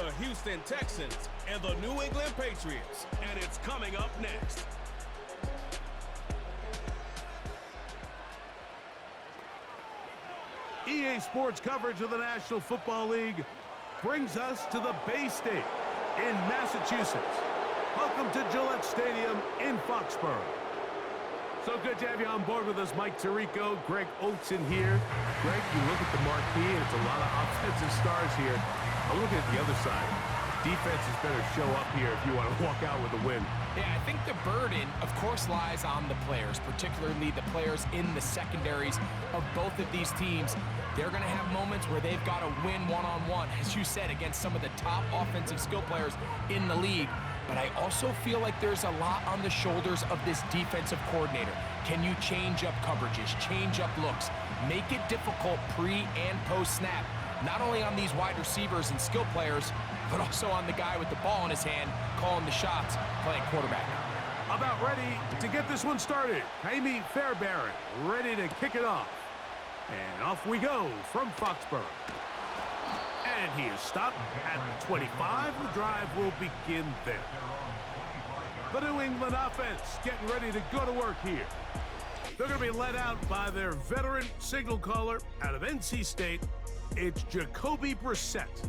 the Houston Texans and the New England Patriots. And it's coming up next. EA Sports coverage of the National Football League brings us to the Bay State in Massachusetts. Welcome to Gillette Stadium in Foxborough. So good to have you on board with us, Mike Tirico, Greg Olson here. Greg, you look at the marquee, and it's a lot of offensive stars here. I'm looking at the other side. Defenses better show up here if you want to walk out with a win. Yeah, I think the burden, of course, lies on the players, particularly the players in the secondaries of both of these teams. They're going to have moments where they've got to win one-on-one, as you said, against some of the top offensive skill players in the league. But I also feel like there's a lot on the shoulders of this defensive coordinator. Can you change up coverages, change up looks, make it difficult pre- and post-snap, not only on these wide receivers and skill players, but also on the guy with the ball in his hand, calling the shots, playing quarterback. About ready to get this one started. Jaime Fairbairn ready to kick it off. And off we go from Foxborough. And he is stopped at the 25. The drive will begin there. The New England offense getting ready to go to work here. They're going to be led out by their veteran signal caller out of NC State. It's Jacoby Brissett.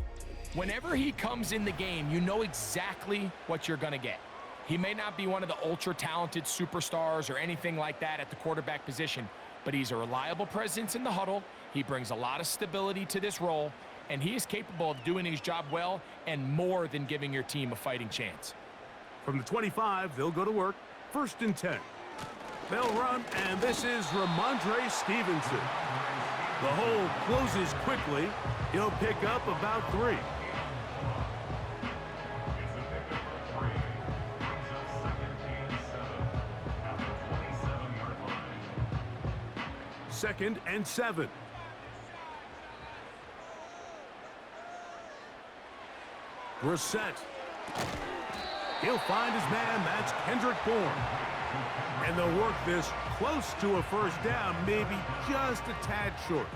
Whenever he comes in the game, you know exactly what you're going to get. He may not be one of the ultra-talented superstars or anything like that at the quarterback position, but he's a reliable presence in the huddle. He brings a lot of stability to this role, and he is capable of doing his job well and more than giving your team a fighting chance. From the 25, they'll go to work. 1st and 10. They'll run, and this is Ramondre Stevenson. The hole closes quickly. He'll pick up about 3. Second and 7. Brissett. He'll find his man. That's Kendrick Bourne. And they'll work this close to a first down, maybe just a tad short.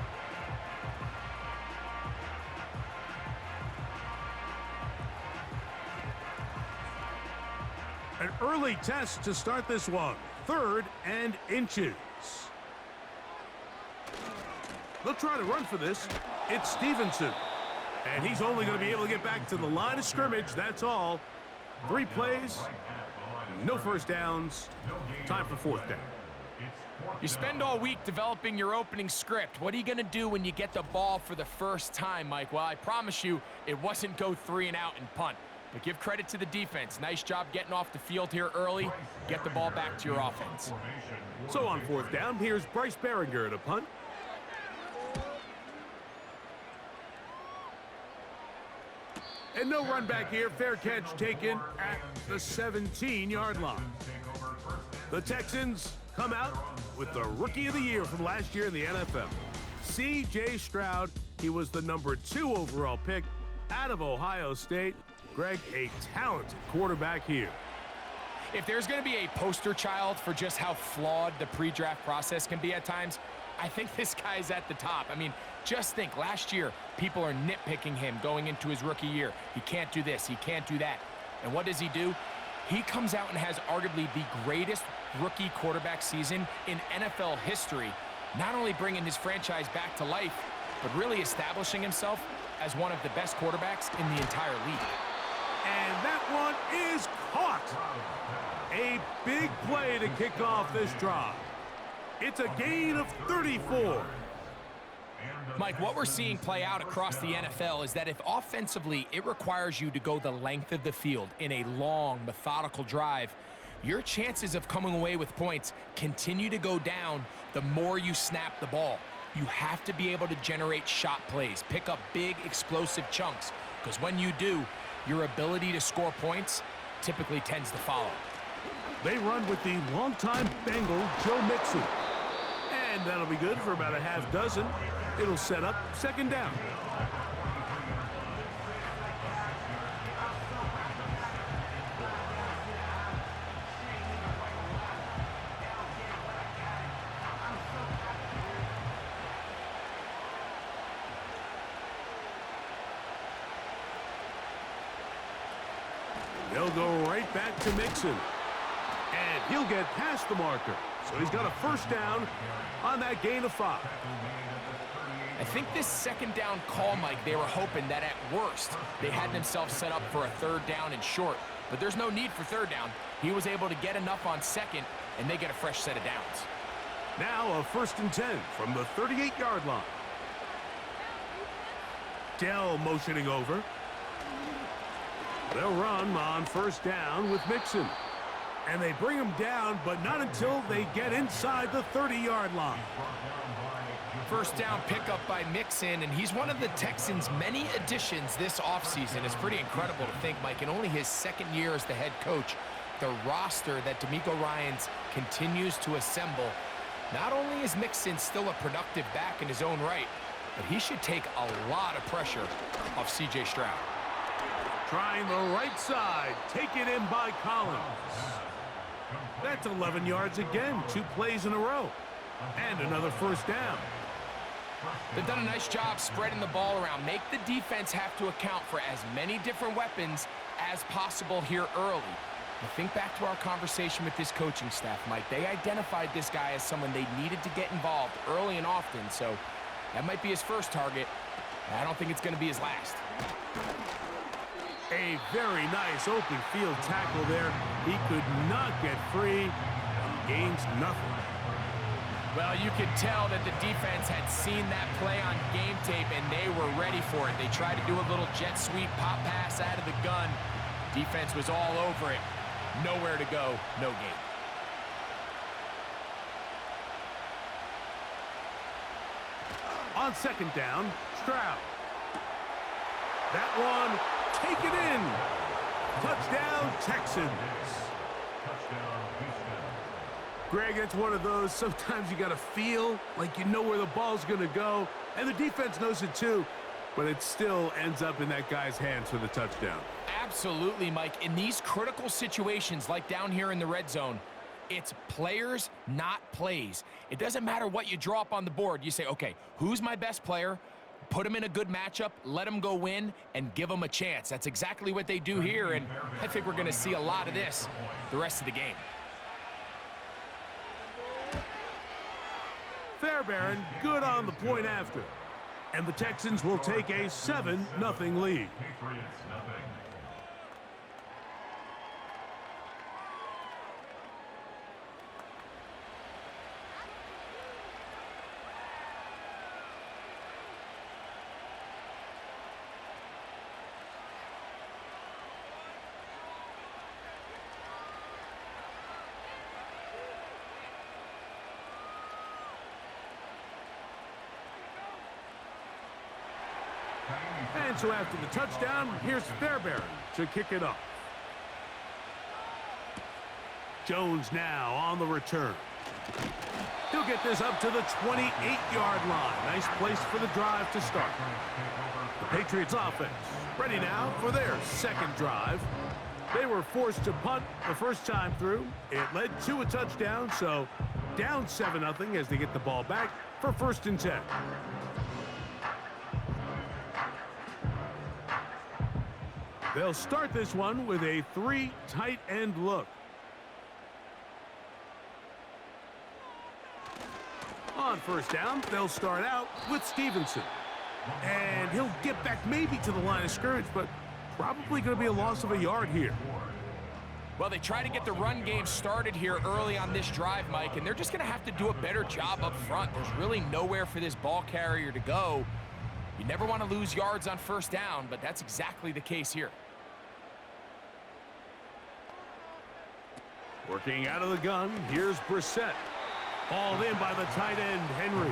An early test to start this one. 3rd and inches. They'll try to run for this. It's Stevenson. And he's only going to be able to get back to the line of scrimmage, that's all. 3 plays, no first downs, time for 4th down. You spend all week developing your opening script. What are you going to do when you get the ball for the first time, Mike? Well, I promise you, it wasn't go 3 and out and punt. But give credit to the defense. Nice job getting off the field here early. Get the ball back to your offense. So on 4th down, here's Bryce Behringer to punt. And no run back here. Fair catch taken at the 17-yard line. The Texans come out with the Rookie of the Year from last year in the NFL. C.J. Stroud, he was the number 2 overall pick out of Ohio State. Greg, a talented quarterback here. If there's going to be a poster child for just how flawed the pre-draft process can be at times, I think this guy's at the top. I mean, just think, last year, people are nitpicking him going into his rookie year. He can't do this, he can't do that. And what does he do? He comes out and has arguably the greatest rookie quarterback season in NFL history, not only bringing his franchise back to life, but really establishing himself as one of the best quarterbacks in the entire league. And that one is caught. A big play to kick off this drive. It's a gain of 34. Mike, what we're seeing play out across the NFL is that if offensively it requires you to go the length of the field in a long, methodical drive, your chances of coming away with points continue to go down the more you snap the ball. You have to be able to generate shot plays, pick up big, explosive chunks, because when you do, your ability to score points typically tends to follow. They run with the longtime Bengal Joe Mixon. And that'll be good for about a half dozen. It'll set up 2nd down. They'll go right back to Mixon. And he'll get past the marker. So he's got a first down on that gain of 5. I think this second down call, Mike, they were hoping that at worst they had themselves set up for a third down and short. But there's no need for third down. He was able to get enough on second, and they get a fresh set of downs. Now a 1st and 10 from the 38-yard line. Dell motioning over. They'll run on 1st down with Mixon. And they bring him down, but not until they get inside the 30-yard line. First down pickup by Mixon, and he's one of the Texans' many additions this offseason. It's pretty incredible to think, Mike, in only his 2nd year as the head coach, the roster that DeMeco Ryans continues to assemble. Not only is Mixon still a productive back in his own right, but he should take a lot of pressure off C.J. Stroud. Trying the right side, taken in by Collins. That's 11 yards again, 2 plays in a row. And another first down. They've done a nice job spreading the ball around. Make the defense have to account for as many different weapons as possible here early. But think back to our conversation with this coaching staff, Mike. They identified this guy as someone they needed to get involved early and often. So that might be his first target. I don't think it's going to be his last. A very nice open field tackle there. He could not get free and gains nothing. Well, you could tell that the defense had seen that play on game tape, and they were ready for it. They tried to do a little jet sweep pop pass out of the gun. Defense was all over it. Nowhere to go, no gain. On 2nd down, Stroud. That one, take it in. Touchdown, Texans. Greg, it's one of those, sometimes you got to feel like you know where the ball's going to go, and the defense knows it too, but it still ends up in that guy's hands for the touchdown. Absolutely, Mike. In these critical situations, like down here in the red zone, it's players, not plays. It doesn't matter what you draw up on the board. You say, okay, who's my best player? Put him in a good matchup, let him go win, and give him a chance. That's exactly what they do here, and I think we're going to see a lot of this the rest of the game. Fairbairn good on the point after. And the Texans will take a 7-0 lead. And so after the touchdown, here's Fairbairn to kick it off. Jones now on the return. He'll get this up to the 28-yard line. Nice place for the drive to start. The Patriots offense ready now for their 2nd drive. They were forced to punt the first time through. It led to a touchdown, so down 7-0 as they get the ball back for 1st and 10. They'll start this one with a 3 tight end look. On 1st down, they'll start out with Stevenson. And he'll get back maybe to the line of scrimmage, but probably going to be a loss of a yard here. Well, they try to get the run game started here early on this drive, Mike, and they're just going to have to do a better job up front. There's really nowhere for this ball carrier to go. You never want to lose yards on 1st down, but that's exactly the case here. Working out of the gun, here's Brissett. Hauled in by the tight end, Henry.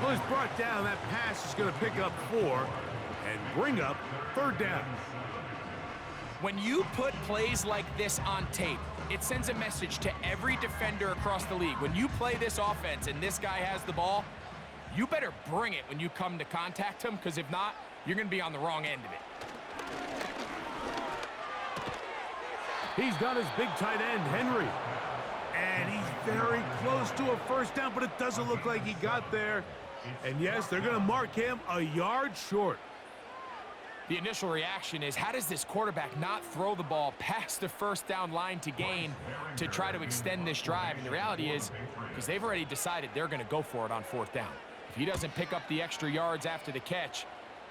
Well, he's brought down. That pass is going to pick up 4 and bring up 3rd down. When you put plays like this on tape, it sends a message to every defender across the league. When you play this offense and this guy has the ball, you better bring it when you come to contact him, because if not, you're going to be on the wrong end of it. He's got his big tight end, Henry. And he's very close to a 1st down, but it doesn't look like he got there. And yes, they're going to mark him a yard short. The initial reaction is, how does this quarterback not throw the ball past the first down line to gain to try to extend this drive? And the reality is, because they've already decided they're going to go for it on fourth down. If he doesn't pick up the extra yards after the catch,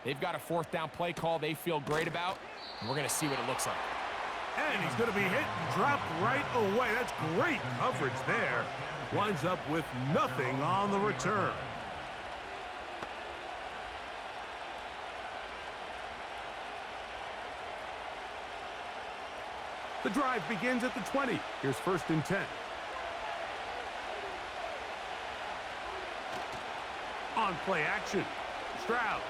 they've got a fourth down play call they feel great about, and we're going to see what it looks like. And he's going to be hit and dropped right away. That's great coverage there. Winds up with nothing on the return. The drive begins at the 20. Here's 1st and 10. On play action, Stroud.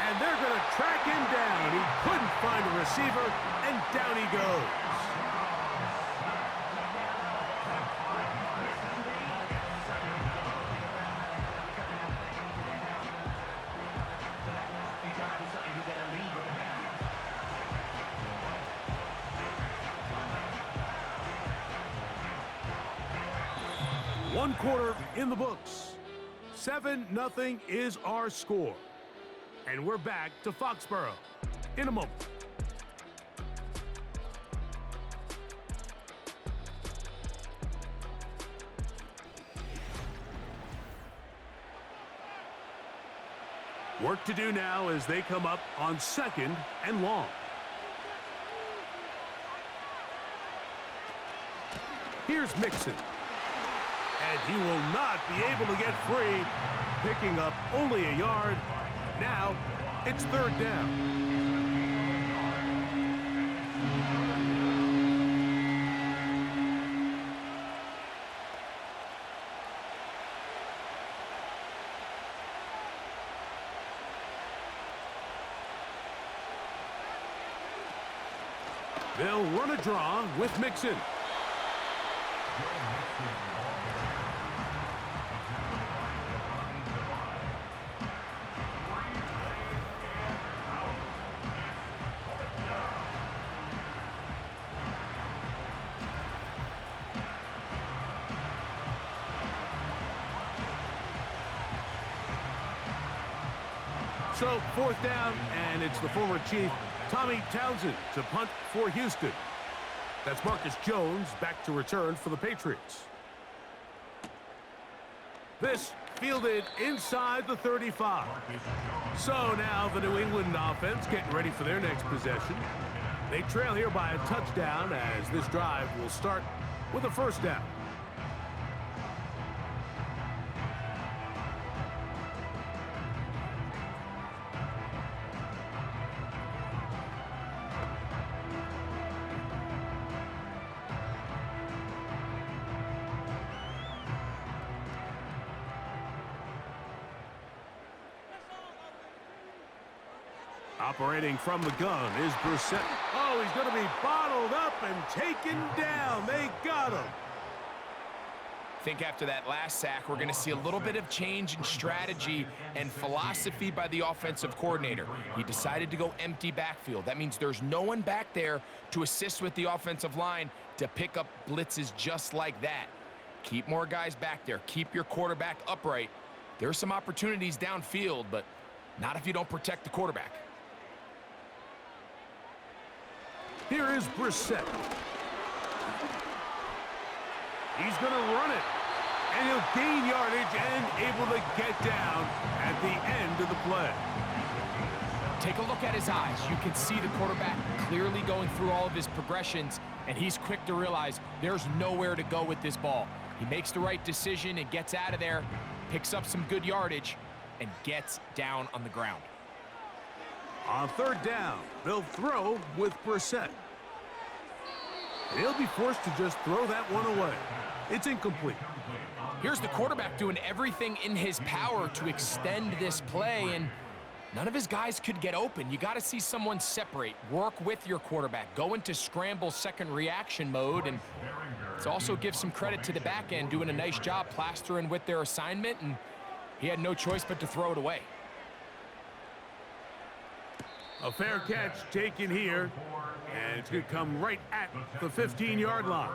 And they're going to track him down. He couldn't find a receiver, and down he goes. One quarter in the books. 7-0 is our score. And we're back to Foxborough in a moment. Work to do now as they come up on 2nd and long. Here's Mixon. And he will not be able to get free, picking up only a yard. Now, it's 3rd down. They'll run a draw with Mixon. So 4th down, and it's the former Chief, Tommy Townsend, to punt for Houston. That's Marcus Jones back to return for the Patriots. This fielded inside the 35. So now the New England offense getting ready for their next possession. They trail here by a touchdown as this drive will start with a 1st down. Operating from the gun is Brissett. Oh, he's going to be bottled up and taken down. They got him. I think after that last sack, we're going to see a little bit of change in strategy and philosophy by the offensive coordinator. He decided to go empty backfield. That means there's no one back there to assist with the offensive line to pick up blitzes just like that. Keep more guys back there. Keep your quarterback upright. There's some opportunities downfield, but not if you don't protect the quarterback. Here is Brissett. He's going to run it. And he'll gain yardage and able to get down at the end of the play. Take a look at his eyes. You can see the quarterback clearly going through all of his progressions, and he's quick to realize there's nowhere to go with this ball. He makes the right decision and gets out of there, picks up some good yardage, and gets down on the ground. On 3rd down, they'll throw with Brissett. He'll be forced to just throw that one away. It's incomplete. Here's the quarterback doing everything in his power to extend this play, and none of his guys could get open. You got to see someone separate, work with your quarterback, go into scramble second reaction mode, and it's also give some credit to the back end doing a nice job plastering with their assignment, and he had no choice but to throw it away. A fair catch taken here, and it's going to come right at the 15-yard line.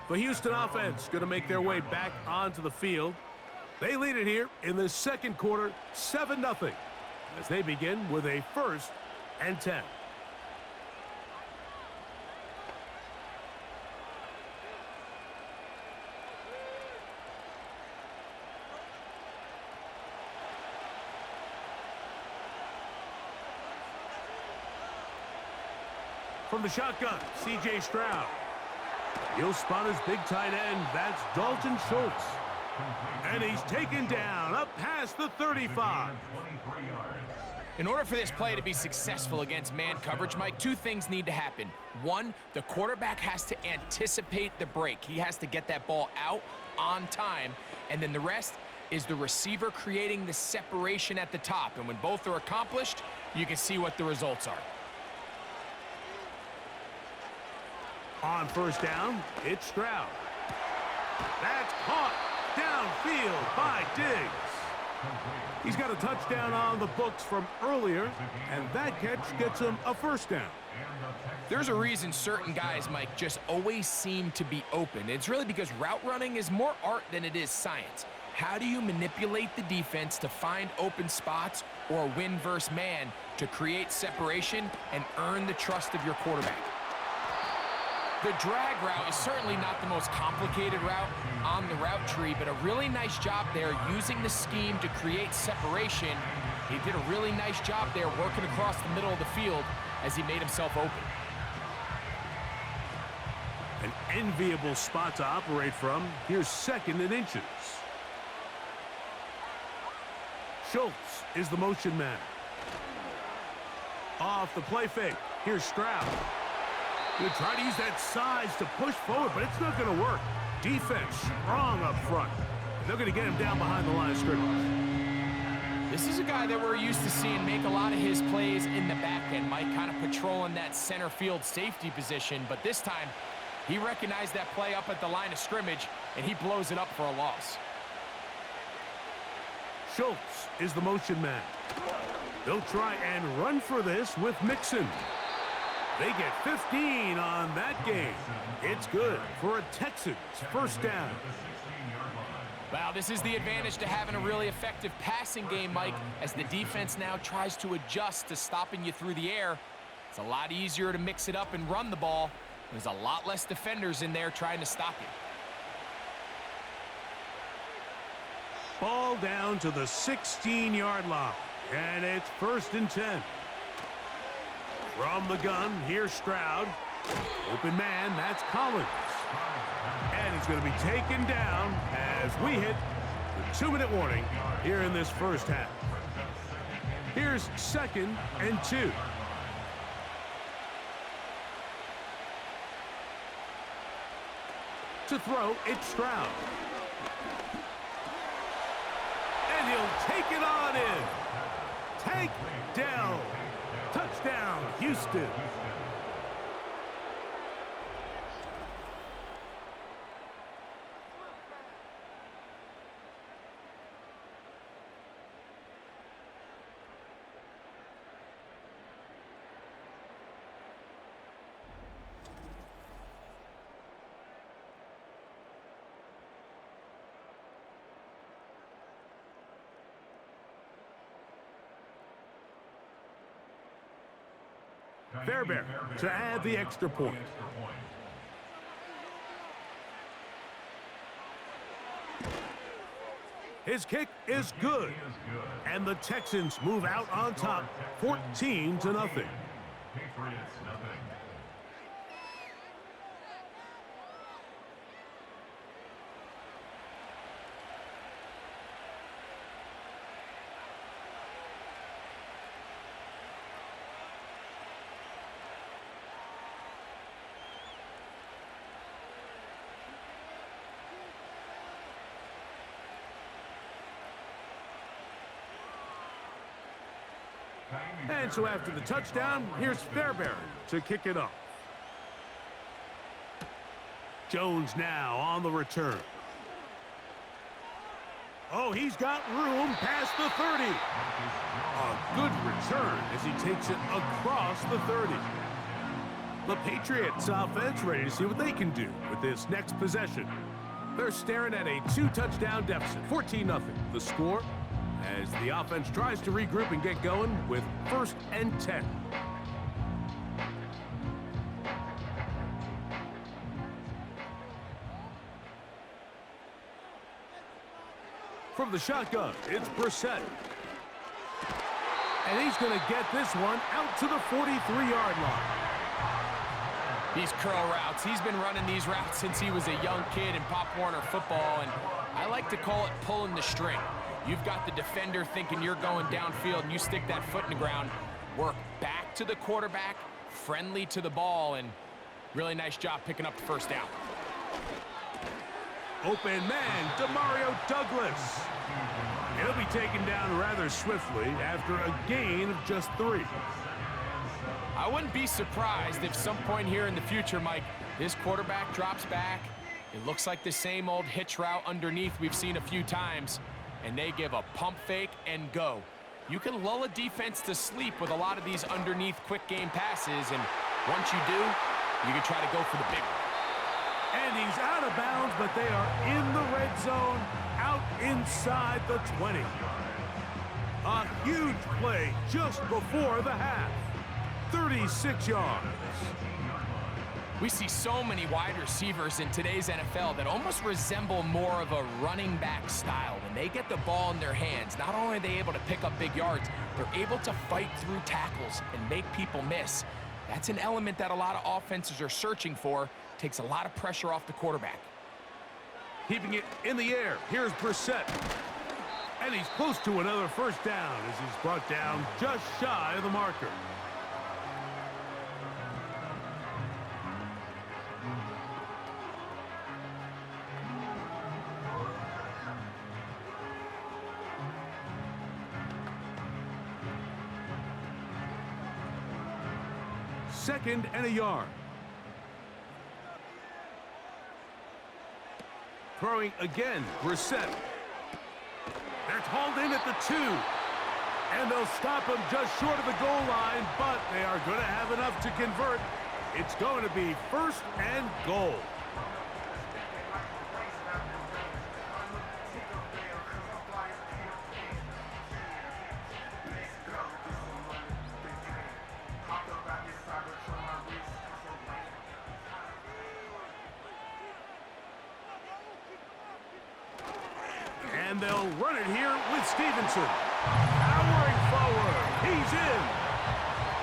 The Houston offense going to make their way back onto the field. They lead it here in the 2nd quarter, 7-0. as they begin with a 1st and 10. From the shotgun, C.J. Stroud. He'll spot his big tight end. That's Dalton Schultz. And he's taken down up past the 35. In order for this play to be successful against man coverage, Mike, 2 things need to happen. 1, the quarterback has to anticipate the break. He has to get that ball out on time. And then the rest is the receiver creating the separation at the top. And when both are accomplished, you can see what the results are. On 1st down, it's Stroud. That's caught downfield by Diggs. He's got a touchdown on the books from earlier, and that catch gets him a 1st down. There's a reason certain guys, Mike, just always seem to be open. It's really because route running is more art than it is science. How do you manipulate the defense to find open spots or win versus man to create separation and earn the trust of your quarterback? The drag route is certainly not the most complicated route on the route tree, but a really nice job there using the scheme to create separation. He did a really nice job there working across the middle of the field as he made himself open. An enviable spot to operate from. Here's 2nd and inches. Schultz is the motion man. Off the play fake. Here's Stroud. He'll try to use that size to push forward, but it's not going to work. Defense strong up front. They're going to get him down behind the line of scrimmage. This is a guy that we're used to seeing make a lot of his plays in the back end, Mike, kind of patrolling that center field safety position, but this time he recognized that play up at the line of scrimmage, and he blows it up for a loss. Schultz is the motion man. They'll try and run for this with Mixon. They get 15 on that game. It's good for a Texans 1st down. Wow, this is the advantage to having a really effective passing game, Mike, as the defense now tries to adjust to stopping you through the air. It's a lot easier to mix it up and run the ball. There's a lot less defenders in there trying to stop you. Ball down to the 16-yard line, and it's 1st and 10. From the gun, here's Stroud. Open man, that's Collins. And he's going to be taken down as we hit the 2-minute warning here in this 1st half. Here's 2nd and 2. To throw, it's Stroud. And he'll take it on in. Take down. Touchdown, Houston. Fairbairn to add the extra point. His kick is good. And the Texans move out on top 14-0. And so after the touchdown, here's Fairbairn to kick it off. Jones now on the return. Oh, he's got room past the 30. A good return as he takes it across the 30. The Patriots offense ready to see what they can do with this next possession. They're staring at a 2-touchdown deficit, 14-0. The score, as the offense tries to regroup and get going with 1st and 10. From the shotgun, it's Brissett. And he's going to get this one out to the 43-yard line. These curl routes, he's been running these routes since he was a young kid in Pop Warner football, and I like to call it pulling the string. You've got the defender thinking you're going downfield, and you stick that foot in the ground, work back to the quarterback, friendly to the ball, and really nice job picking up the first down. Open man, Demario Douglas. He'll be taken down rather swiftly after a gain of just 3. I wouldn't be surprised if some point here in the future, Mike, this quarterback drops back. It looks like the same old hitch route underneath we've seen a few times, and they give a pump fake and go. You can lull a defense to sleep with a lot of these underneath quick game passes, and once you do, you can try to go for the big one. And he's out of bounds, but they are in the red zone, out inside the 20. A huge play just before the half. 36 yards. We see so many wide receivers in today's NFL that almost resemble more of a running back style. When they get the ball in their hands, not only are they able to pick up big yards, they're able to fight through tackles and make people miss. That's an element that a lot of offenses are searching for. Takes a lot of pressure off the quarterback. Keeping it in the air, here's Brissett. And he's close to another first down as he's brought down just shy of the marker. Second and a yard. Throwing again, Brissett. They're hauled in at the 2. And they'll stop him just short of the goal line, but they are going to have enough to convert. It's going to be 1st and goal. And they'll run it here with Stevenson. Powering forward. He's in.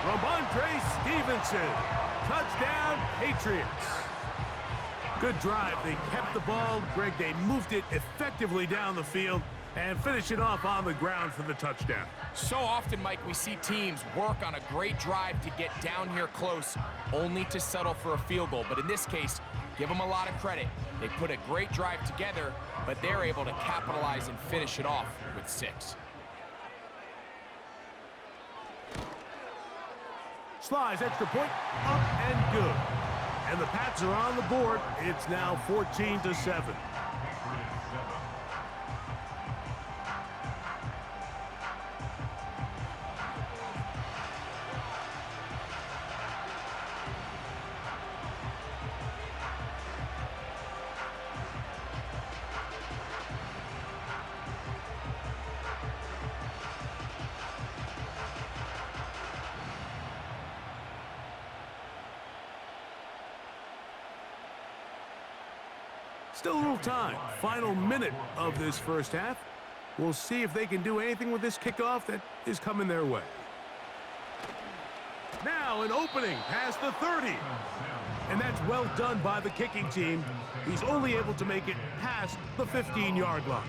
Ramondre Stevenson. Touchdown, Patriots. Good drive. They kept the ball. Greg, they moved it effectively down the field and finish it off on the ground for the touchdown. So often, Mike, we see teams work on a great drive to get down here close, only to settle for a field goal. But in this case, give them a lot of credit. They put a great drive together, but they're able to capitalize and finish it off with 6. Slides, extra point, up and good. And the Pats are on the board. It's now 14-7. Still a little time. Final minute of this first half. We'll see if they can do anything with this kickoff that is coming their way. Now an opening past the 30. And that's well done by the kicking team. He's only able to make it past the 15-yard line.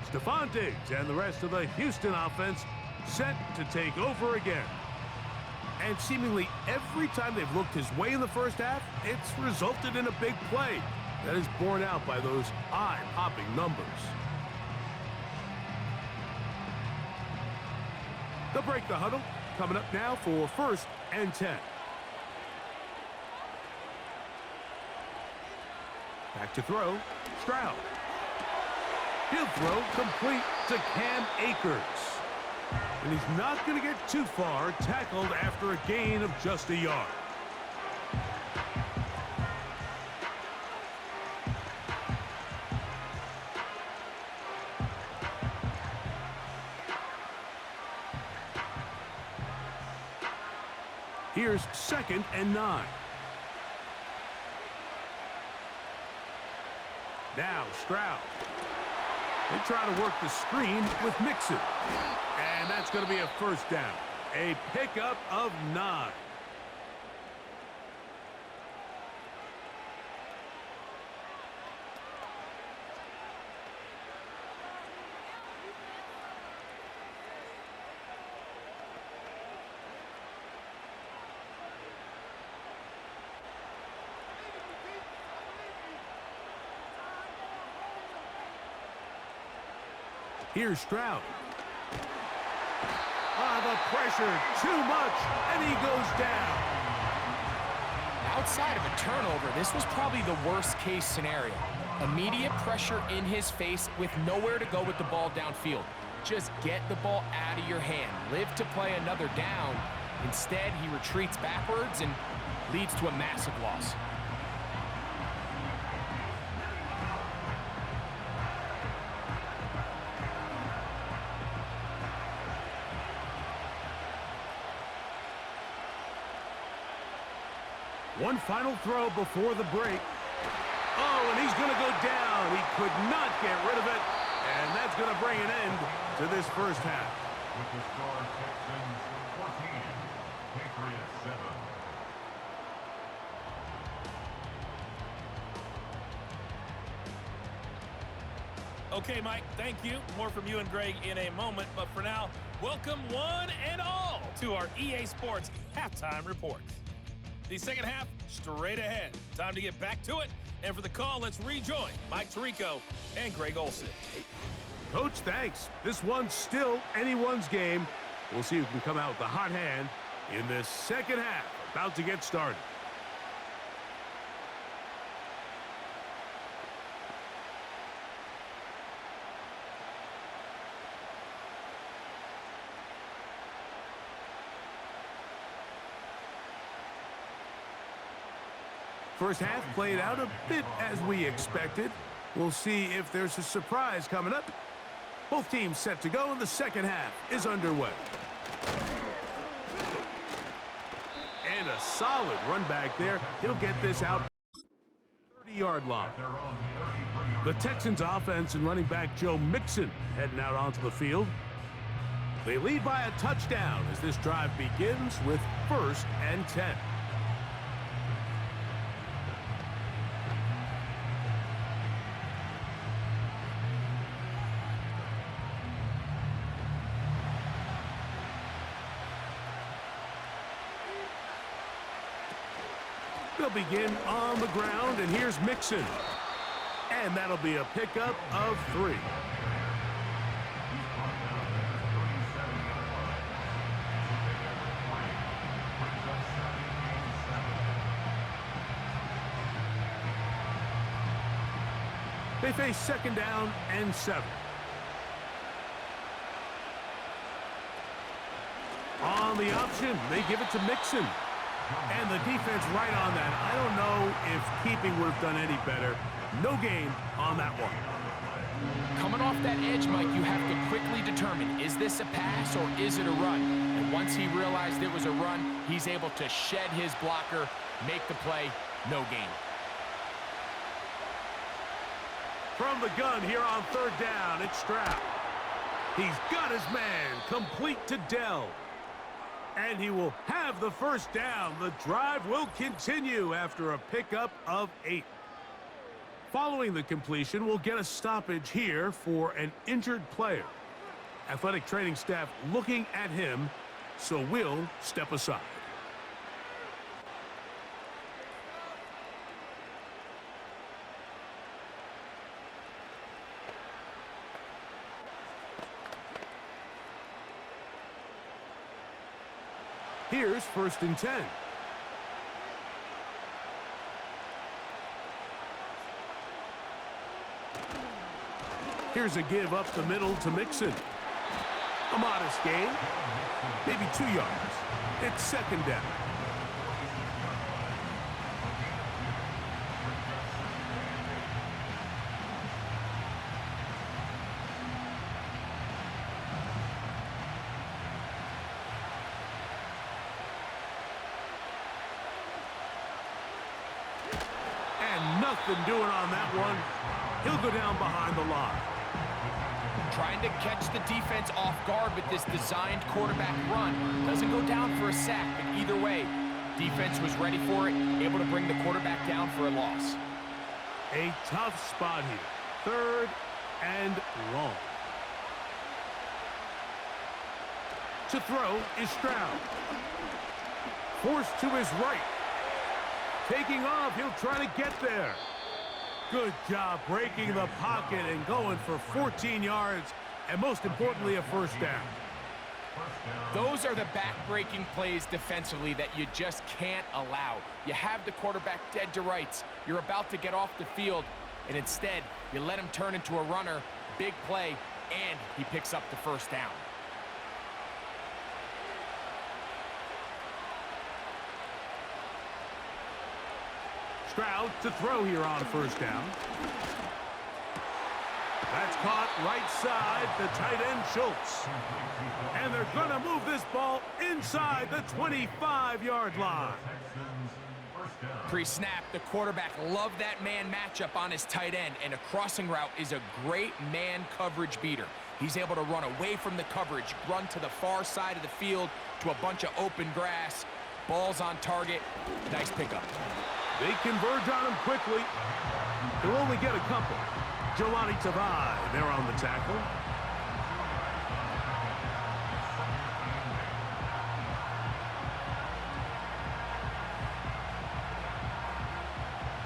Stephon Diggs and the rest of the Houston offense set to take over again. And seemingly every time they've looked his way in the first half, it's resulted in a big play. That is borne out by those eye-popping numbers. They'll break the huddle. Coming up now for 1st and 10. Back to throw. Stroud. He'll throw complete to Cam Akers. And he's not going to get too far, tackled after a gain of just a yard. Here's 2nd and 9. Now Stroud. They try to work the screen with Mixon. And that's going to be a first down. A pickup of 9. Here's Stroud. The pressure, too much, and he goes down. Outside of a turnover, this was probably the worst-case scenario. Immediate pressure in his face with nowhere to go with the ball downfield. Just get the ball out of your hand. Live to play another down. Instead, he retreats backwards and leads to a massive loss. One final throw before the break. Oh, and he's going to go down. He could not get rid of it. And that's going to bring an end to this first half. With the score, Texans 14, Patriots 7. Okay, Mike, thank you. More from you and Greg in a moment. But for now, welcome one and all to our EA Sports Halftime Report. The second half, straight ahead. Time to get back to it. And for the call, let's rejoin Mike Tirico and Greg Olsen. Coach, thanks. This one's still anyone's game. We'll see who can come out with the hot hand in this second half. About to get started. First half played out a bit as we expected. We'll see if there's a surprise coming up. Both teams set to go, and the second half is underway. And a solid run back there. He'll get this out 30-yard line. The Texans offense and running back Joe Mixon heading out onto the field. They lead by a touchdown as this drive begins with 1st and 10. They'll begin on the ground, and here's Mixon. And that'll be a pickup of 3. They face 2nd down and 7. On the option, they give it to Mixon. And the defense right on that. I don't know if keeping would have done any better. No gain on that one. Coming off that edge, Mike, you have to quickly determine, is this a pass or is it a run? And once he realized it was a run, he's able to shed his blocker, make the play, no gain. From the gun here on 3rd down, it's Stroud. He's got his man complete to Dell. And he will have the first down. The drive will continue after a pickup of 8. Following the completion, we'll get a stoppage here for an injured player. Athletic training staff looking at him, so we'll step aside. Here's 1st and 10. Here's a give up the middle to Mixon. A modest gain, maybe 2 yards. It's 2nd down. nothing doing on that one. He'll go down behind the line. Trying to catch the defense off guard with this designed quarterback run. Doesn't go down for a sack, but either way, defense was ready for it, able to bring the quarterback down for a loss. A tough spot here. 3rd and long. To throw is Stroud. Forced to his right. Taking off, he'll try to get there. Good job breaking the pocket and going for 14 yards, and most importantly, a first down. Those are the back-breaking plays defensively that you just can't allow. You have the quarterback dead to rights. You're about to get off the field, and instead, you let him turn into a runner, big play, and he picks up the first down. Stroud to throw here on first down. That's caught right side, the tight end Schultz. And they're going to move this ball inside the 25-yard line. Pre-snap, the quarterback loved that man matchup on his tight end, and a crossing route is a great man coverage beater. He's able to run away from the coverage, run to the far side of the field to a bunch of open grass. Ball's on target. Nice pickup. They converge on him quickly. They'll only get a couple. Jelani Tavai there on the tackle.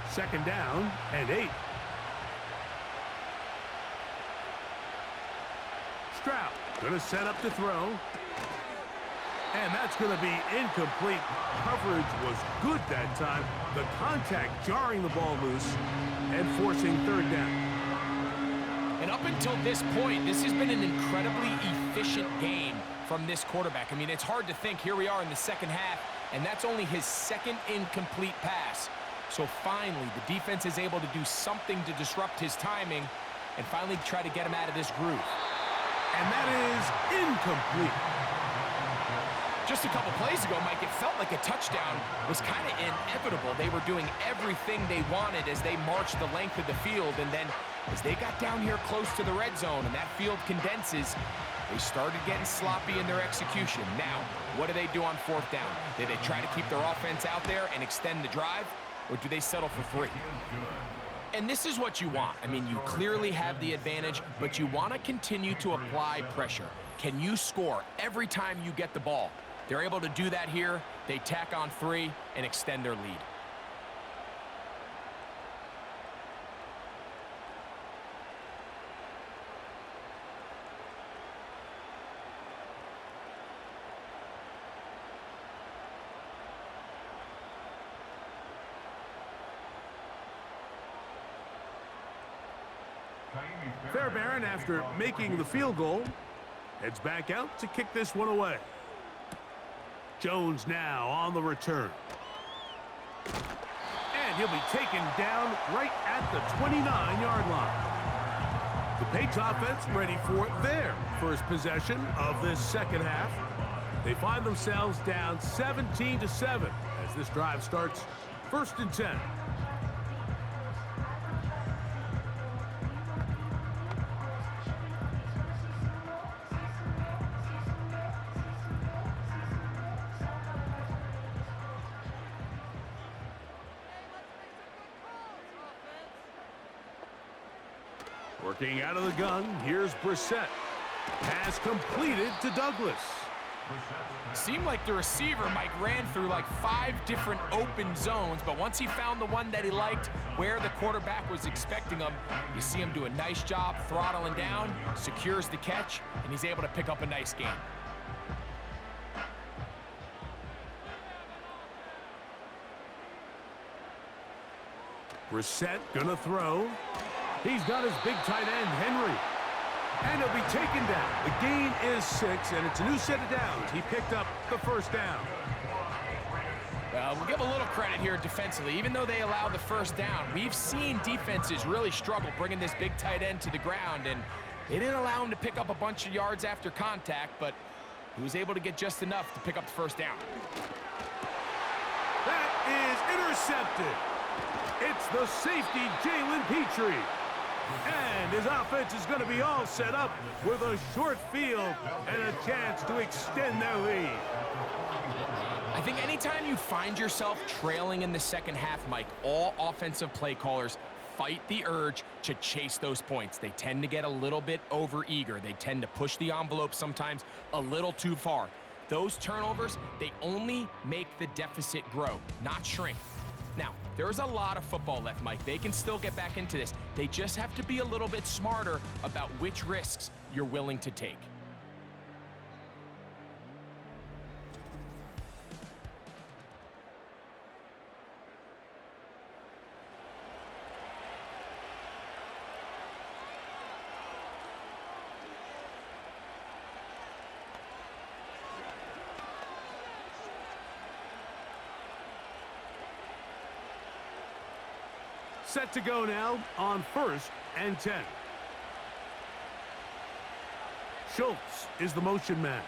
Second down and 8. Stroud gonna set up to throw. And that's going to be incomplete. Coverage was good that time. The contact jarring the ball loose and forcing third down. And up until this point, this has been an incredibly efficient game from this quarterback. I mean, it's hard to think. Here we are in the second half, and that's only his second incomplete pass. So finally, the defense is able to do something to disrupt his timing and finally try to get him out of this groove. And that is incomplete. Just a couple plays ago, Mike, it felt like a touchdown was kind of inevitable. They were doing everything they wanted as they marched the length of the field, and then as they got down here close to the red zone and that field condenses, they started getting sloppy in their execution. Now, what do they do on fourth down? Do they try to keep their offense out there and extend the drive, or do they settle for 3? And this is what you want. I mean, you clearly have the advantage, but you want to continue to apply pressure. Can you score every time you get the ball? They're able to do that here. They tack on 3 and extend their lead. Fairbairn, after making the field goal, heads back out to kick this one away. Jones now on the return. And he'll be taken down right at the 29-yard line. The Patriots offense ready for their first possession of this second half. They find themselves down 17-7 as this drive starts 1st and 10. Working out of the gun, here's Brissett. Pass completed to Douglas. Seemed like the receiver, Mike, ran through like 5 different open zones, but once he found the one that he liked, where the quarterback was expecting him, you see him do a nice job throttling down, secures the catch, and he's able to pick up a nice gain. Brissett gonna throw. He's got his big tight end, Henry. And he'll be taken down. The gain is 6, and it's a new set of downs. He picked up the first down. We'll give a little credit here defensively. Even though they allowed the first down, we've seen defenses really struggle bringing this big tight end to the ground, and they didn't allow him to pick up a bunch of yards after contact, but he was able to get just enough to pick up the first down. That is intercepted. It's the safety, Jalen Petrie. And his offense is going to be all set up with a short field and a chance to extend their lead. I think anytime you find yourself trailing in the second half, Mike, all offensive play callers fight the urge to chase those points. They tend to get a little bit overeager. They tend to push the envelope sometimes a little too far. Those turnovers, they only make the deficit grow, not shrink. Now, there's a lot of football left, Mike. They can still get back into this. They just have to be a little bit smarter about which risks you're willing to take. Set to go now on 1st and 10. Schultz is the motion man.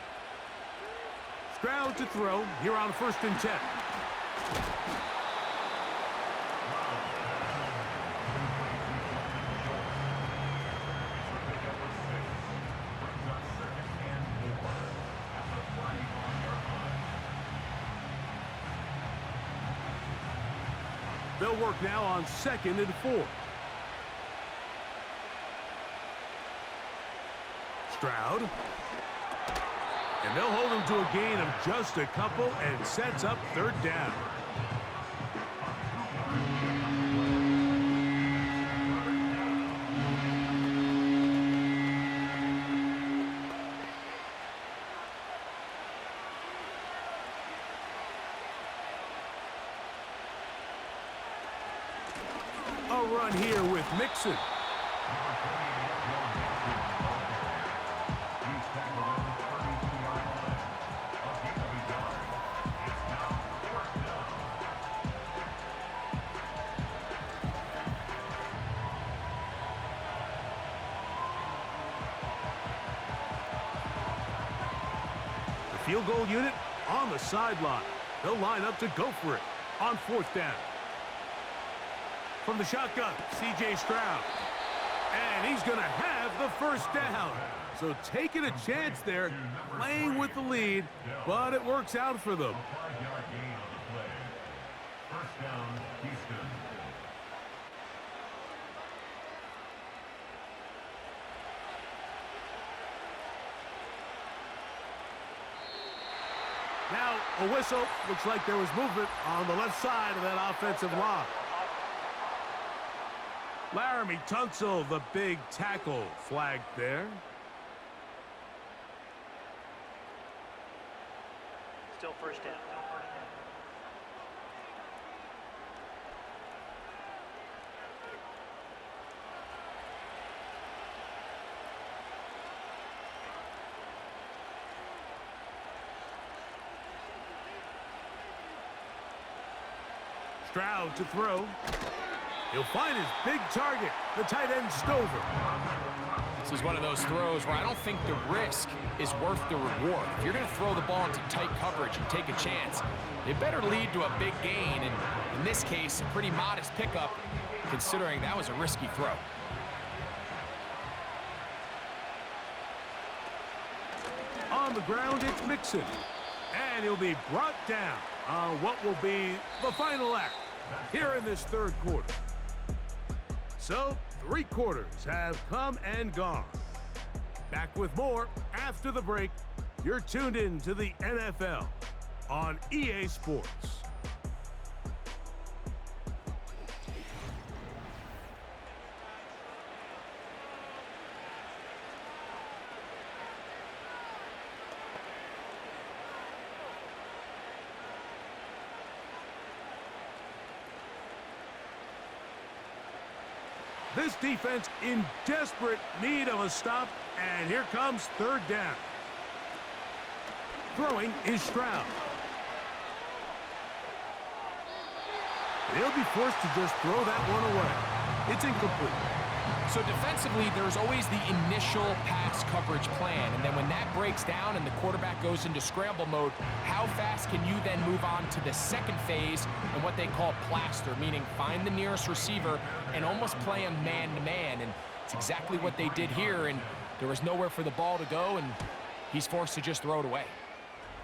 Stroud to throw here on 1st and 10. They'll work now on 2nd and 4. Stroud. And they'll hold him to a gain of just a couple and sets up 3rd down. A run here with Mixon. The field goal unit on the sideline. They'll line up to go for it on 4th down. From the shotgun, C.J. Stroud. And he's going to have the 1st down. So taking a chance there, playing with the lead, but it works out for them. 5-yard gain on the play. 1st down, Houston. Now a whistle. Looks like there was movement on the left side of that offensive line. Laramie Tunsil, the big tackle, flagged there. Still 1st down. Stroud to throw. He'll find his big target, the tight end Stover. This is one of those throws where I don't think the risk is worth the reward. If you're going to throw the ball into tight coverage and take a chance, it better lead to a big gain, and in this case, a pretty modest pickup, considering that was a risky throw. On the ground, it's Mixon. And he'll be brought down on what will be the final act here in this 3rd quarter. So, 3 quarters have come and gone. Back with more after the break. You're tuned in to the NFL on EA Sports. This defense in desperate need of a stop, and here comes 3rd down. Throwing is Stroud. They'll be forced to just throw that one away. It's incomplete. So defensively, there's always the initial pass coverage plan, and then when that breaks down and the quarterback goes into scramble mode, how fast can you then move on to the second phase and what they call plaster, meaning find the nearest receiver and almost play him man-to-man, and it's exactly what they did here, and there was nowhere for the ball to go, and he's forced to just throw it away.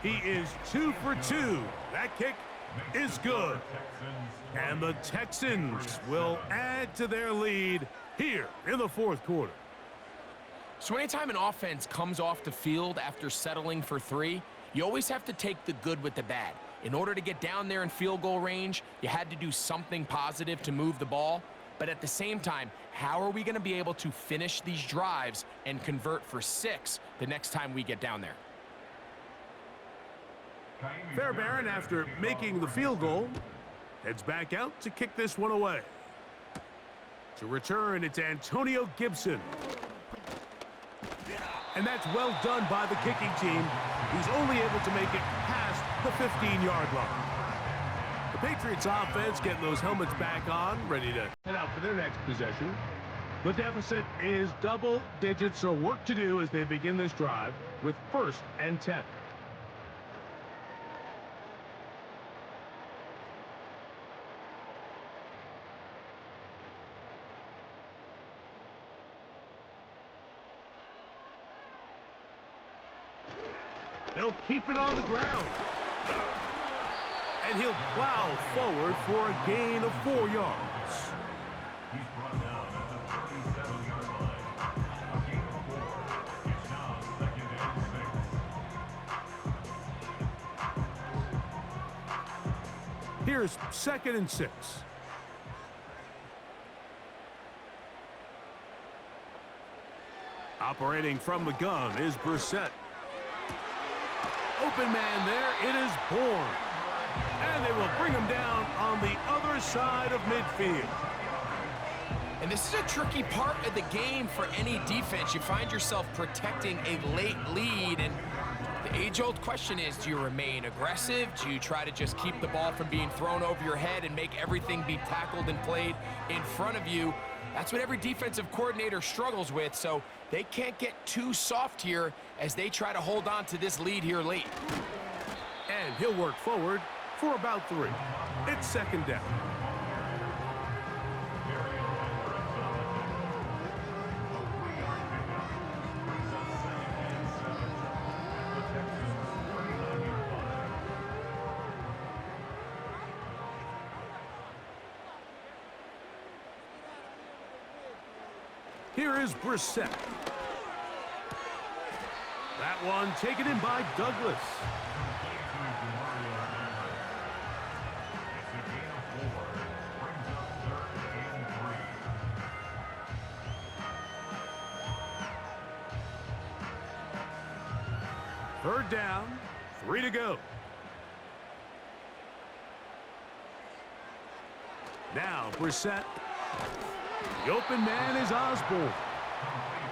He is 2 for 2. That kick is good. And the Texans will add to their lead here in the fourth quarter. So anytime an offense comes off the field after settling for 3, you always have to take the good with the bad. In order to get down there in field goal range, you had to do something positive to move the ball. But at the same time, how are we going to be able to finish these drives and convert for 6 the next time we get down there? Fairbairn, after making the field goal, heads back out to kick this one away. To return, it's Antonio Gibson. And that's well done by the kicking team. He's only able to make it past the 15-yard line. The Patriots offense getting those helmets back on, ready to head out for their next possession. The deficit is double digits, so work to do as they begin this drive with 1st and 10. They'll keep it on the ground. And he'll plow forward for a gain of 4 yards. He's brought down at the 37-yard line. A gain of 4. It's now 2nd and 6. Here's 2nd and 6. Operating from the gun is Brissett. Open man there, it is Bourne. And they will bring him down on the other side of midfield. And this is a tricky part of the game for any defense. You find yourself protecting a late lead, and the age-old question is, do you remain aggressive? Do you try to just keep the ball from being thrown over your head and make everything be tackled and played in front of you? That's what every defensive coordinator struggles with, so they can't get too soft here as they try to hold on to this lead here late. And he'll work forward for about 3. It's 2nd down. Here is Brissett. That one taken in by Douglas. Third down, 3 to go. Now Brissett. The open man is Osborne.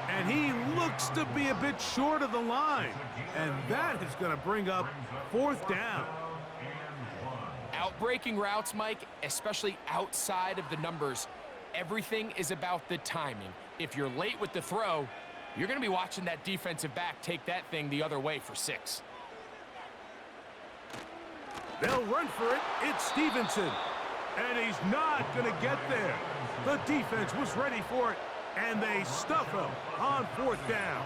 And he looks to be a bit short of the line. And that is going to bring up 4th down. Outbreaking routes, Mike, especially outside of the numbers, everything is about the timing. If you're late with the throw, you're going to be watching that defensive back take that thing the other way for 6. They'll run for it. It's Stevenson. And he's not going to get there. The defense was ready for it, and they stuff him on 4th down.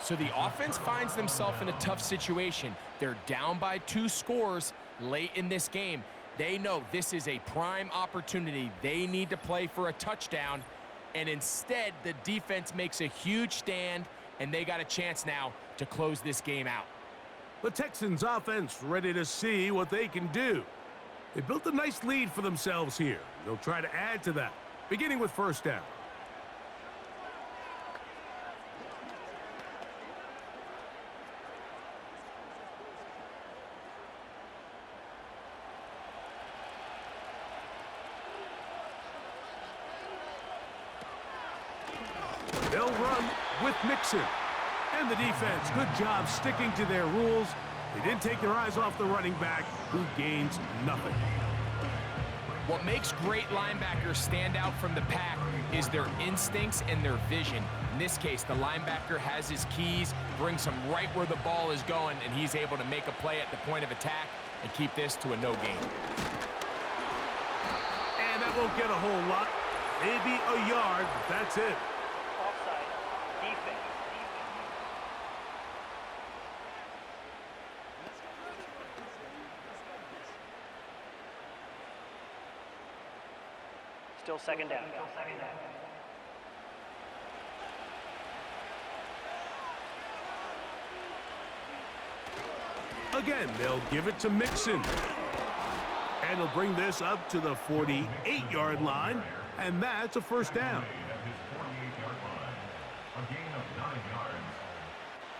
So the offense finds themselves in a tough situation. They're down by 2 scores late in this game. They know this is a prime opportunity. They need to play for a touchdown, and instead the defense makes a huge stand, and they got a chance now to close this game out. The Texans offense ready to see what they can do. They built a nice lead for themselves here. They'll try to add to that, beginning with 1st down. They'll run with Mixon. And the defense, good job sticking to their rules. They didn't take their eyes off the running back, who gains nothing. What makes great linebackers stand out from the pack is their instincts and their vision. In this case, the linebacker has his keys, brings him right where the ball is going, and he's able to make a play at the point of attack and keep this to a no gain. And that won't get a whole lot. Maybe a yard, but that's it. Offside. Defense. Still second down. Again, they'll give it to Mixon. And he'll bring this up to the 48-yard line, and that's a first down. At his 48-yard line. A gain of 9 yards.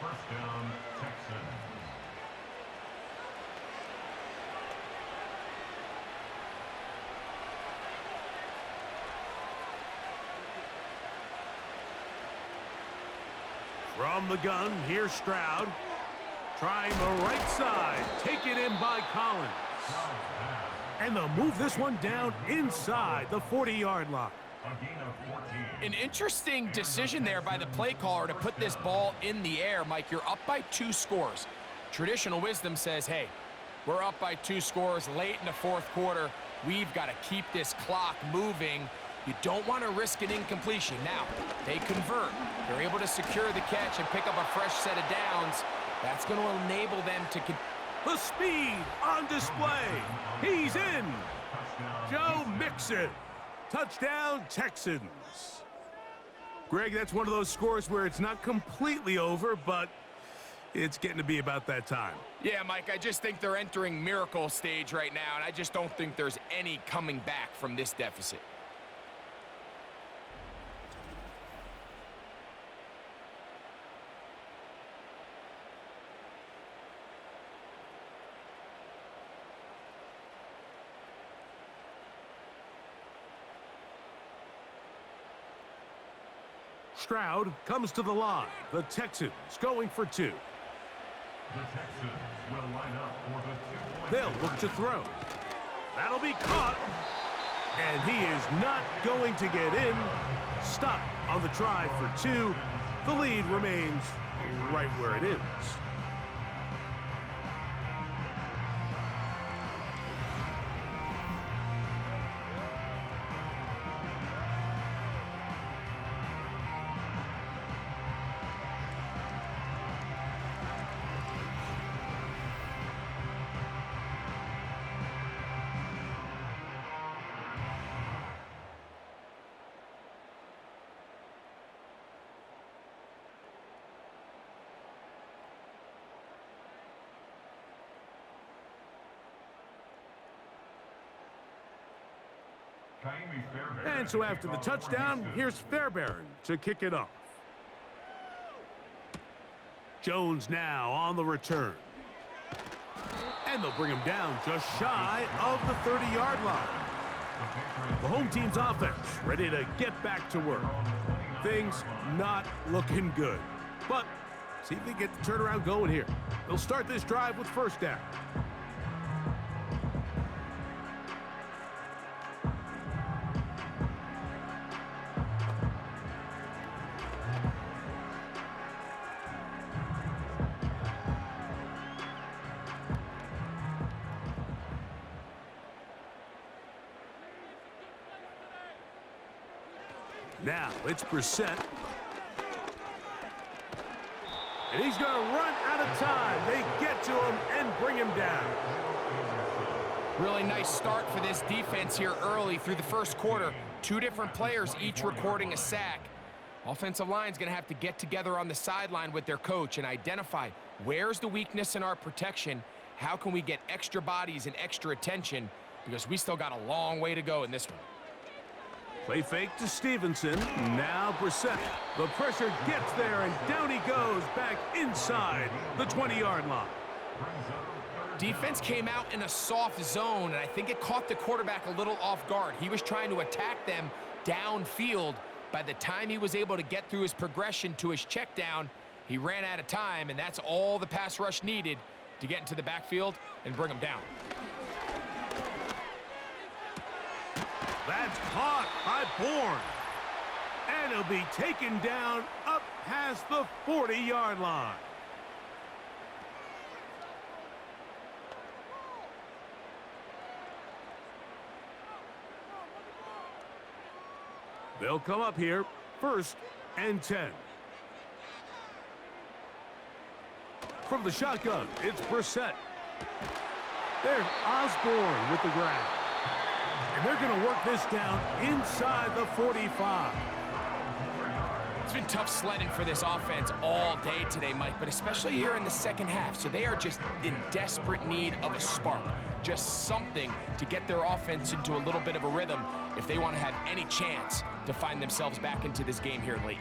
First down, Texans. From the gun, here's Stroud. Trying the right side. Taken in by Collins. And they'll move this one down inside the 40-yard line. A gain of 14. An interesting decision there by the play caller to put this ball in the air. Mike, you're up by 2 scores. Traditional wisdom says, hey, we're up by 2 scores late in the fourth quarter. We've got to keep this clock moving. You don't want to risk an incompletion. Now, they convert. They're able to secure the catch and pick up a fresh set of downs. That's going to enable them to... The speed on display. He's in. Joe Mixon. Touchdown, Texans. Greg, that's one of those scores where it's not completely over, but it's getting to be about that time. Yeah, Mike, I just think they're entering miracle stage right now, and I just don't think there's any coming back from this deficit. Stroud comes to the line. The Texans going for 2. The Texans will line up for the 2-point. They'll look to throw. That'll be caught. And he is not going to get in. Stop on the try for 2. The lead remains right where it is. And so after the touchdown, here's Fairbairn to kick it off. Jones now on the return. And they'll bring him down just shy of the 30-yard line. The home team's offense ready to get back to work. Things not looking good. But see if they get the turnaround going here. They'll start this drive with first down. Now, it's Brissett. And he's going to run out of time. They get to him and bring him down. Really nice start for this defense here early through the first quarter. 2 different players, each recording a sack. Offensive line's going to have to get together on the sideline with their coach and identify where's the weakness in our protection, how can we get extra bodies and extra attention, because we still got a long way to go in this one. Play fake to Stevenson. Now Brissett. The pressure gets there, and down he goes back inside the 20-yard line. Defense came out in a soft zone, and I think it caught the quarterback a little off guard. He was trying to attack them downfield. By the time he was able to get through his progression to his check down, he ran out of time, and that's all the pass rush needed to get into the backfield and bring him down. That's caught by Bourne. And he'll be taken down up past the 40-yard line. They'll come up here, 1st and 10. From the shotgun, it's Brissett. There's Osborne with the grab. And they're going to work this down inside the 45. It's been tough sledding for this offense all day today, Mike, but especially here in the second half. So they are just in desperate need of a spark, just something to get their offense into a little bit of a rhythm if they want to have any chance to find themselves back into this game here late.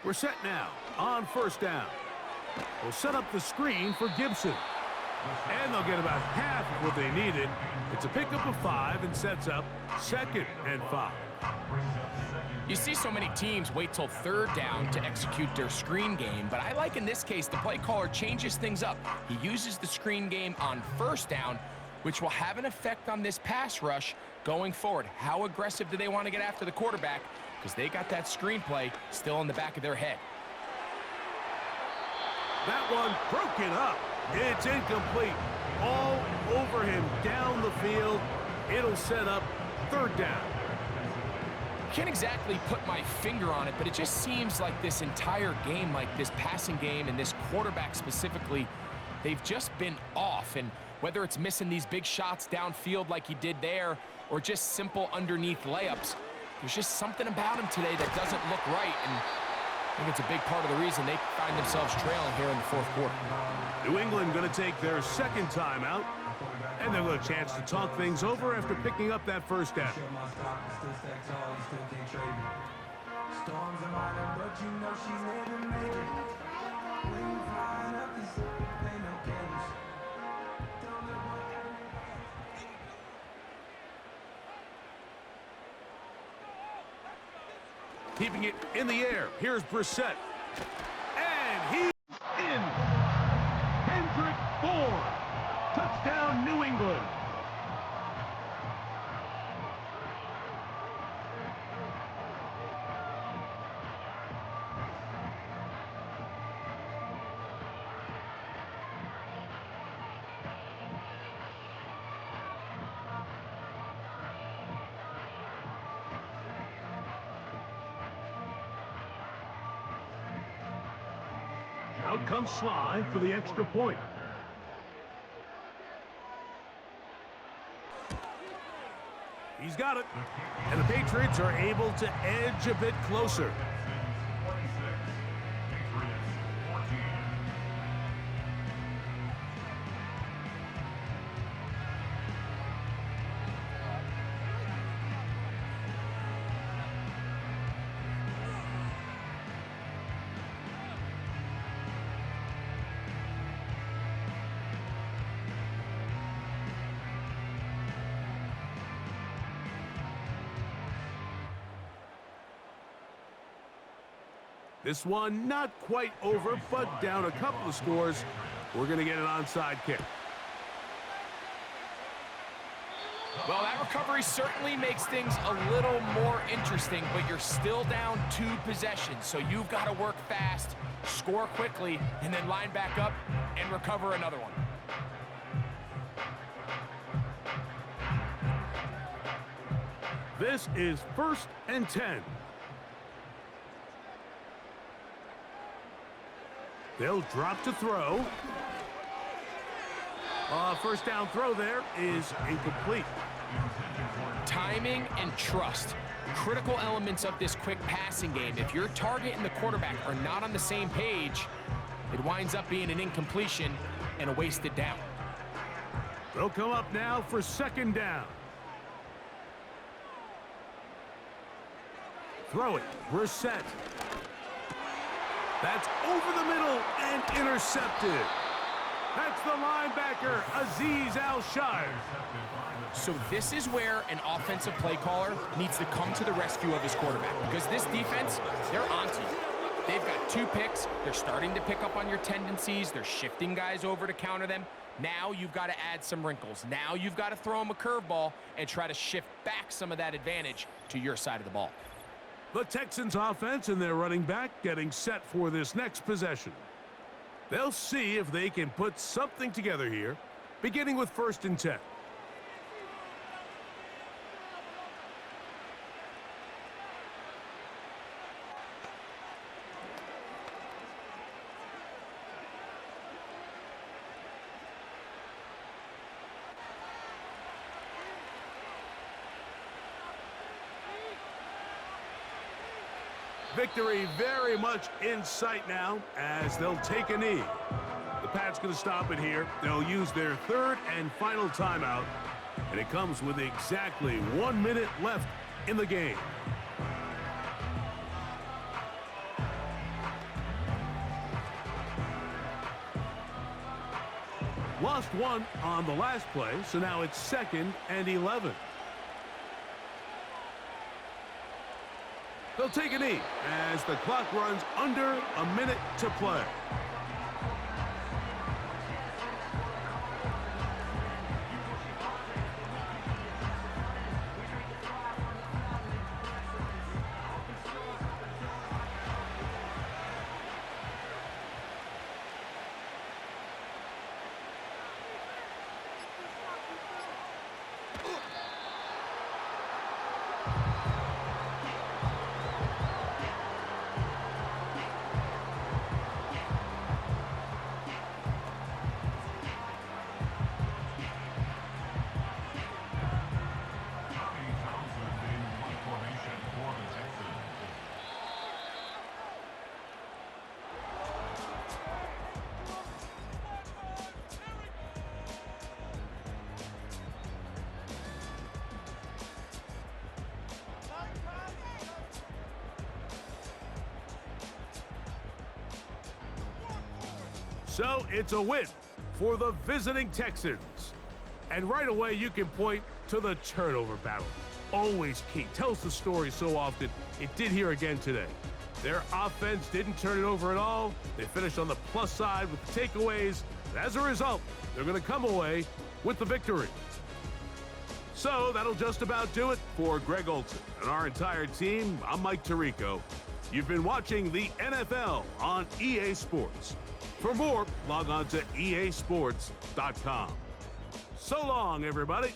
We're set now on 1st down. We'll set up the screen for Gibson. And they'll get about half of what they needed. It's a pickup of 5 and sets up 2nd and 5. You see so many teams wait till 3rd down to execute their screen game, but I like in this case the play caller changes things up. He uses the screen game on 1st down, which will have an effect on this pass rush going forward. How aggressive do they want to get after the quarterback? Because they got that screenplay still in the back of their head. That one broken up. It's incomplete. All over him down the field. It'll set up 3rd down. Can't exactly put my finger on it, but it just seems like this entire game, like this passing game and this quarterback specifically, they've just been off. And whether it's missing these big shots downfield like he did there or just simple underneath layups, there's just something about him today that doesn't look right. And I think it's a big part of the reason they find themselves trailing here in the 4th quarter. New England going to take their 2nd timeout. And they'll get a chance to talk things over after picking up that 1st down. Keeping it in the air. Here's Brissett. And he's in. Hendrick Bourne. Touchdown, New England. Out comes Sly for the extra point. He's got it. And the Patriots are able to edge a bit closer. This one not quite over, but down a couple of scores. We're going to get an onside kick. Well, that recovery certainly makes things a little more interesting, but you're still down 2 possessions, so you've got to work fast, score quickly, and then line back up and recover another one. This is 1st and 10. They'll drop to throw. 1st down throw there is incomplete. Timing and trust, critical elements of this quick passing game. If your target and the quarterback are not on the same page, it winds up being an incompletion and a wasted down. They'll come up now for 2nd down. Throw it, Brissett. That's over the middle and intercepted. That's the linebacker, Azeez Al-Shire. So this is where an offensive play caller needs to come to the rescue of his quarterback, because this defense, they're onto you. They've got 2 picks. They're starting to pick up on your tendencies. They're shifting guys over to counter them. Now you've got to add some wrinkles. Now you've got to throw them a curveball and try to shift back some of that advantage to your side of the ball. The Texans offense and their running back getting set for this next possession. They'll see if they can put something together here, beginning with 1st and 10. Victory very much in sight now as they'll take a knee. The Pats going to stop it here. They'll use their 3rd and final timeout, and it comes with exactly 1 minute left in the game. Lost 1 on the last play, so now it's 2nd and 11. They'll take a knee as the clock runs under a minute to play. So it's a win for the visiting Texans. And right away, you can point to the turnover battle. Always key. Tells the story so often. It did here again today. Their offense didn't turn it over at all. They finished on the plus side with the takeaways. And as a result, they're going to come away with the victory. So that'll just about do it for Greg Olson and our entire team. I'm Mike Tirico. You've been watching the NFL on EA Sports. For more, log on to easports.com. So long, everybody.